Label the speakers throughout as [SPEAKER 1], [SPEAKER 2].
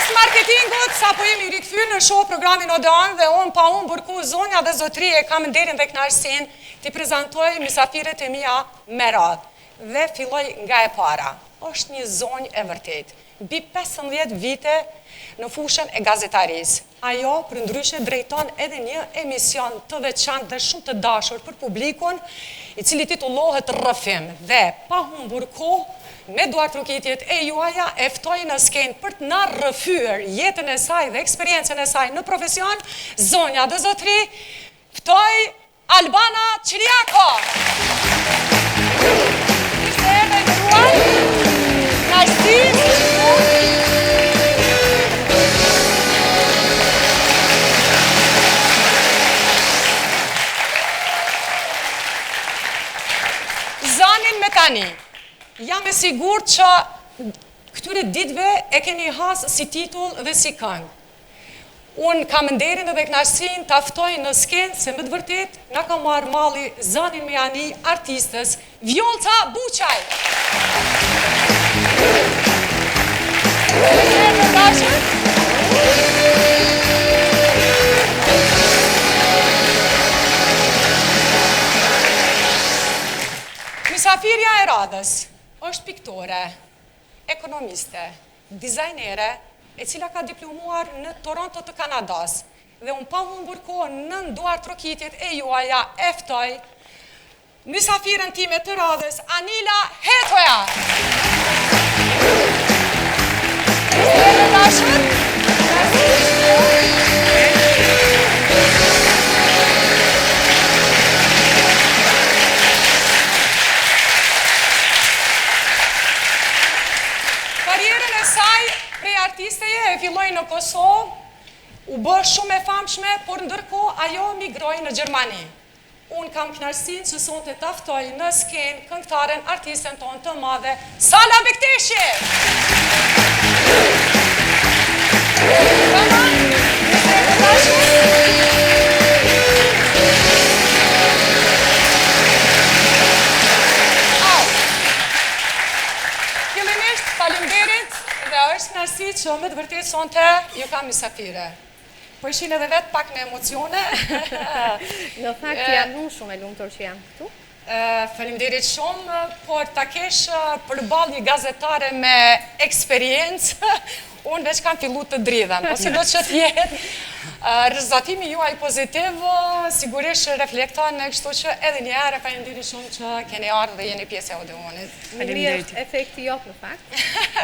[SPEAKER 1] Pas marketingut, sa po jemi rikthyer në show programin Odeon dhe unë pa unë burku zonja dhe zotri e kam nderin dhe kënaqësinë t'i prezantoj mysafirët e mia me radhë. Dhe filloj nga e para. Është një zonjë e vërtet. Mbi 15 vite në fushën e gazetarisë. Ajo, përndryshe, drejton edhe një emision të veçantë dhe shumë të dashur për publikun, i cili titullohet Rrëfim. Dhe pa humbur kohë, me duart rukitjet e juaja, e ftoj në skenë për të na rrëfyer jetën e saj dhe eksperiencën e saj në profesion, zonja dhe zotri, ftoj Albana Qiriako. Ishte e me ndëruar, Zanin me tani, jam e sigur që këtyre ditëve e keni hasë si titull dhe si këngë. Unë kam nderin edhe kënaqësinë ta ftoj në skenë se më të vërtet nga ka marrë malli Zanin me ani artistës Vjolca Buçaj. Mysafirja e radhës është piktore, ekonomiste, dizajnere, e cila ka diplomuar në Toronto të Kanadas. Dhe unë pa humbur kohë në duart trokitjet e juaja e ftoj mysafirën time të radhës, Anila Hetoja. Karierën e saj prej artisteje e filloi në Kosovë, u bë shumë e famshme, por ndërkohë ajo migroi në Gjermani. Unë kam kënaqësinë që sonte ta ftoj në skenë këngëtaren, artisten tonë të madhe, Sala Bekteshi. Fillimisht, faleminderit dhe është kënaqësi që me të vërtetë sonte ju kam mysafire. Po ishin edhe vetë pak me emocione.
[SPEAKER 2] Në fakt jam unë shumë e lumtur që jam këtu.
[SPEAKER 1] Faleminderit shumë, por ta kesh përballë një gazetare me eksperiencë, unë veç kam fillu të dridhem, po si do që t'jetë. Rezultatimi juaj pozitiv sigurisht reflekton në kështu që edhe një herë faleminderit shumë që keni ardhur dhe jeni pjesë e Odeonit.
[SPEAKER 2] Faleminderit. Efekti jot në fakt,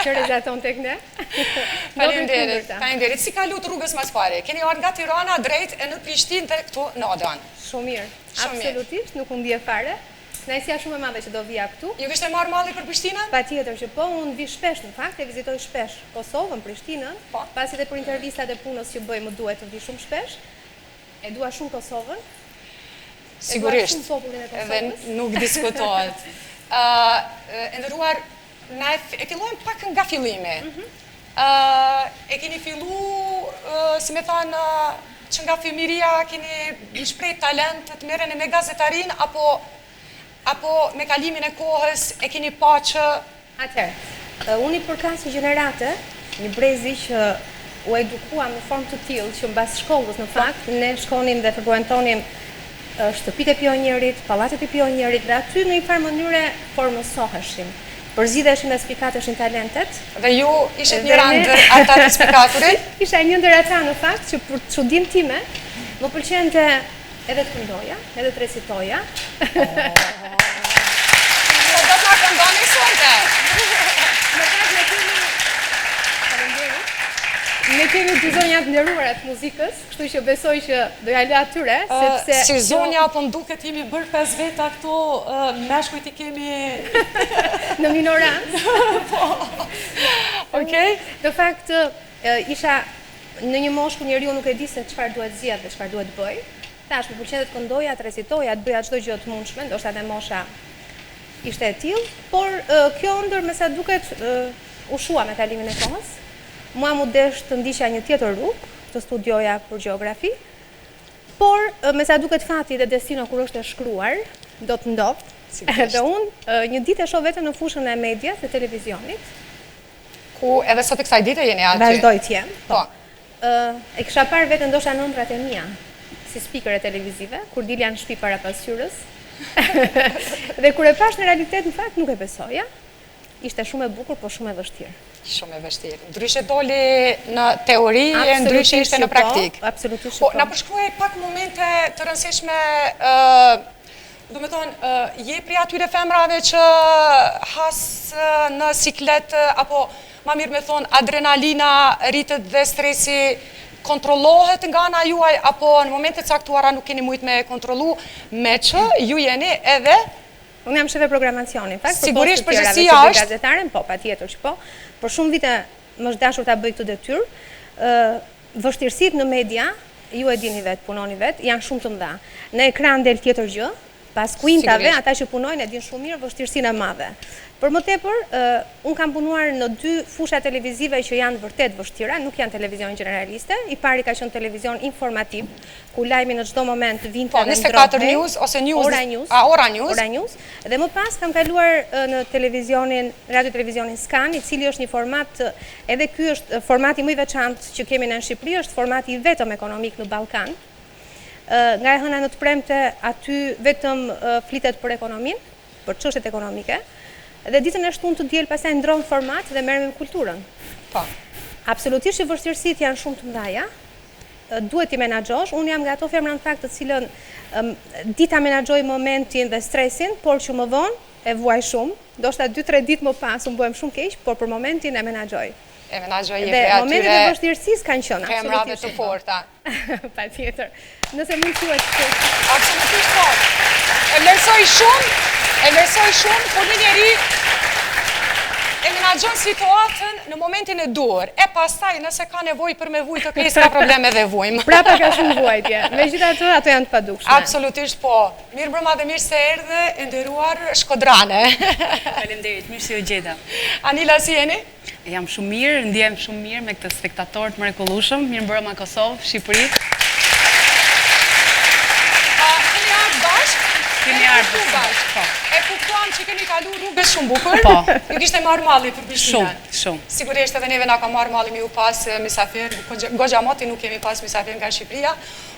[SPEAKER 2] që rezulton tek ne.
[SPEAKER 1] Faleminderit. Si kalut rrugës më së pari? Keni ardhur nga Tirana drejt e në Prishtinë dhe këtu në Odeon.
[SPEAKER 2] Shumë mirë. Absolutisht, nuk u ndje fare. Kënaqësia shumë e madhe që do vija këtu.
[SPEAKER 1] Ju kishte marrë malli për Prishtinën?
[SPEAKER 2] Patjetër që po, unë vi shpesh në fakt, e vizitoj shpesh Kosovën, Prishtinën, pasi dhe për intervistat e punës që bëj më duhet të vi shumë shpesh. E dua shumë Kosovën.
[SPEAKER 1] Sigurisht.
[SPEAKER 2] E dua shumë popullin e Kosovës.
[SPEAKER 1] Edhe nuk diskutohet. E nderuar, na e fillojmë pak nga fillimi. E keni fillu, si me thanë, që nga fëmiria keni shpreh talent të merreni me gazetarin, apo me kalimin e kohës e keni pa që...
[SPEAKER 2] Atëherë, unë i përkas një gjenerate, një brezi që u edukuam në formë të tillë që mbas shkollës në fakt, ne shkonim dhe frekuentonim shtëpitë e pionjerit, pallatet e pionjerit dhe aty në një farë mënyre formësoheshim. Përzidheshin dhe spikateshin talentet.
[SPEAKER 1] Dhe ju ishit njëra ndër ata të spikaturit?
[SPEAKER 2] Isha një ndër ata në fakt që për çudinë time më pëlqente edhe të këndoja, edhe të recitoja.
[SPEAKER 1] Do të na këndoni sonte.
[SPEAKER 2] Ne kemi dy zonja të nderuara të muzikës, kështu që besoj që do ja lë atyre, sepse...
[SPEAKER 1] Si zonja, po m'duket jemi bërë 5 veta këto, meshkujt i kemi...
[SPEAKER 2] Në minorancë.
[SPEAKER 1] Okej.
[SPEAKER 2] Në fakt, isha në një moshë ku njeriu nuk e di se çfarë duhet zgjedh dhe çfarë duhet bëj. Tash më pëlqente të këndoja, të recitoja, të bëja çdo gjë të mundshme, ndoshta edhe mosha ishte e tillë, por kjo ndër me sa duket u shua me kalimin e kohës. Mua mu desh të ndiqja një tjetër rrugë, të studioja për gjeografi, por me sa duket fati dhe destino kur është e shkruar, do të ndodhë. Dhe unë një ditë e shoh vetëm në fushën e medias dhe televizionit,
[SPEAKER 1] ku edhe sot e kësaj dite jeni aty.
[SPEAKER 2] Vazhdoj të jem.
[SPEAKER 1] Po.
[SPEAKER 2] E kisha parë vetëm ndoshta nëntrat e mia si speaker e televizive, kur dilja në shtëpi para pasqyrës. Dhe kur e pash në realitet, në fakt nuk e besoja. Ishte shumë e bukur, po shumë e vështirë.
[SPEAKER 1] Shumë e vështirë. Ndryshe doli në teori e ndryshe ishte në praktik.
[SPEAKER 2] Absolutisht.
[SPEAKER 1] Po, na përshkruaj pak momente të rëndësishme, do me thonë, je pri atyre femrave që hasë në siklet, apo ma mirë me thonë, adrenalina rritët dhe stresi kontrollohet nga ana juaj, apo në momente caktuara nuk keni mujt me kontrollu, me që ju jeni edhe...
[SPEAKER 2] Unë jam shefe programacioni, fakt,
[SPEAKER 1] sigurisht
[SPEAKER 2] përgjithësia është gazetaren, po, patjetër që po. Por shumë vite më është dashur ta bëj këtë detyrë. Vështirësitë në media, ju e dini vetë, punoni vetë, janë shumë të mëdha. Në ekran del tjetër gjë, pas kuintave, ata që punojnë e dinë shumë mirë vështirësinë e madhe. Për më tepër, unë kam punuar në 2 fusha televizive që janë vërtet vështira, nuk janë televizion generaliste. I pari ka qenë televizion informativ, ku lajmi në çdo moment vinte dhe ndrohej.
[SPEAKER 1] 24 News ose News?
[SPEAKER 2] Ora News. Dhe më pas kam kaluar në televizionin, radio televizionin Skan, i cili është një format, edhe ky është formati më i veçantë që kemi në Shqipëri, është formati i vetëm ekonomik në Ballkan. Nga e hëna në të premte, aty vetëm flitet për ekonomin, për çështjet ekonomike, dhe ditën e shtunë të diel pastaj ndron format dhe merrem me kulturën.
[SPEAKER 1] Po.
[SPEAKER 2] Absolutisht që vështirësitë janë shumë të mëdha. Duhet t'i menaxhosh. Unë jam nga ato femra në fakt të cilën dita menaxhoj momentin dhe stresin, por që më vonë e vuaj shumë. Ndoshta 2-3 ditë më pas unë bëhem shumë keq, por për momentin e menaxhoj.
[SPEAKER 1] E menaxhoj
[SPEAKER 2] dhe momentet e vështirësisë kanë qenë
[SPEAKER 1] femrave të forta.
[SPEAKER 2] Patjetër. Nëse mund të thuhet kështu.
[SPEAKER 1] Absolutisht po. E vlerësoj shumë kur një njeri e menaxhon situatën në momentin e duhur. E pastaj nëse ka nevojë për me vujt, okay, s'ka probleme dhe vujmë.
[SPEAKER 2] Prapa ka shumë vuajtje. Megjithatë ato janë të padukshme.
[SPEAKER 1] Absolutisht po. Mirë mbrëma dhe mirë se erdhe, e nderuar shkodrane.
[SPEAKER 3] Faleminderit, mirë se u gjeta.
[SPEAKER 1] Anila, si jeni?
[SPEAKER 3] Jam shumë mirë, ndjem shumë mirë me këtë spektator të mrekullueshëm. Mirë mbrëma Kosovë, Shqipëri.
[SPEAKER 1] Keni ardhur bashkë?
[SPEAKER 3] Kemi ardhur bashkë.
[SPEAKER 1] E kuptuam që keni kalu rrugës shumë bukur.
[SPEAKER 3] Po.
[SPEAKER 1] Ju kishte marrë malli për Prishtinën.
[SPEAKER 3] Shumë.
[SPEAKER 1] Sigurisht edhe neve na ka marrë malli me u pas mysafir, goxha moti nuk kemi pas mysafir nga Shqipëria,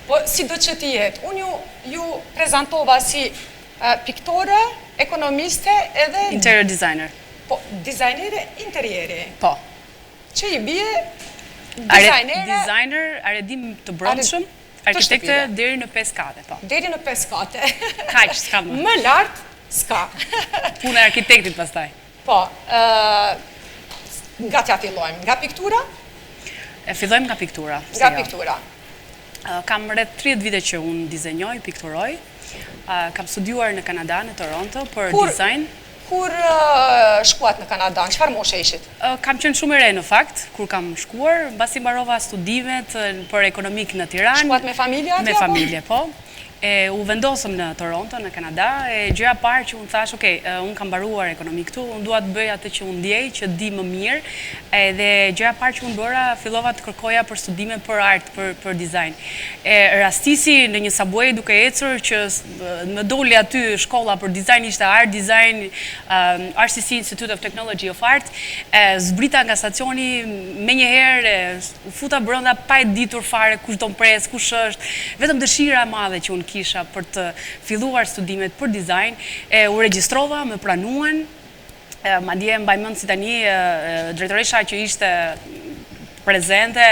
[SPEAKER 1] po si do që të jetë. Unë ju prezantova si piktore, ekonomiste edhe...
[SPEAKER 3] Interior designer.
[SPEAKER 1] Po, dizajnere interieri.
[SPEAKER 3] Po.
[SPEAKER 1] Që i bie dizajnere...
[SPEAKER 3] Designer, aredim të brendshëm, arkitekte deri në 5 kate, po.
[SPEAKER 1] Deri në 5 kate.
[SPEAKER 3] Kaq, s'ka më.
[SPEAKER 1] Më lartë, s'ka.
[SPEAKER 3] Punë e arkitektit pastaj.
[SPEAKER 1] Po, nga t'ja fillojmë? Nga piktura?
[SPEAKER 3] E fillojmë nga piktura.
[SPEAKER 1] Nga piktura.
[SPEAKER 3] Kam rreth 30 vite që unë dizenjoj, pikturoj. Kam studiuar në Kanada, në Toronto, për dizajn.
[SPEAKER 1] Kur shkuat në Kanada, në çfarë moshe ishit?
[SPEAKER 3] Kam qenë shumë e re në fakt, kur kam shkuar, mbasi mbarova studimet për ekonomik në Tiranë.
[SPEAKER 1] Shkuat me familje atje?
[SPEAKER 3] Me familje, po. U vendosëm në Toronto, në Kanada, e gjëja parë që unë thash, okay, unë kam mbaruar ekonomi këtu, unë dua të bëj atë që unë ndjej, që di më mirë, dhe gjëja parë që unë bëra, fillova të kërkoja për studime për art, për dizajn. Rastisi në një subway duke ecur që më doli aty shkolla për dizajn, ishte art design, RCC Institute of Technology of Art, zbrita nga stacioni me njëherë, u futa brenda pa e ditur fare kush do mpres, kush është, vetëm dëshira e madhe që unë kisha për të filluar studimet për dizajn, u regjistrova, më pranuan, madje mbaj mend si tani drejtoresha që ishte prezente,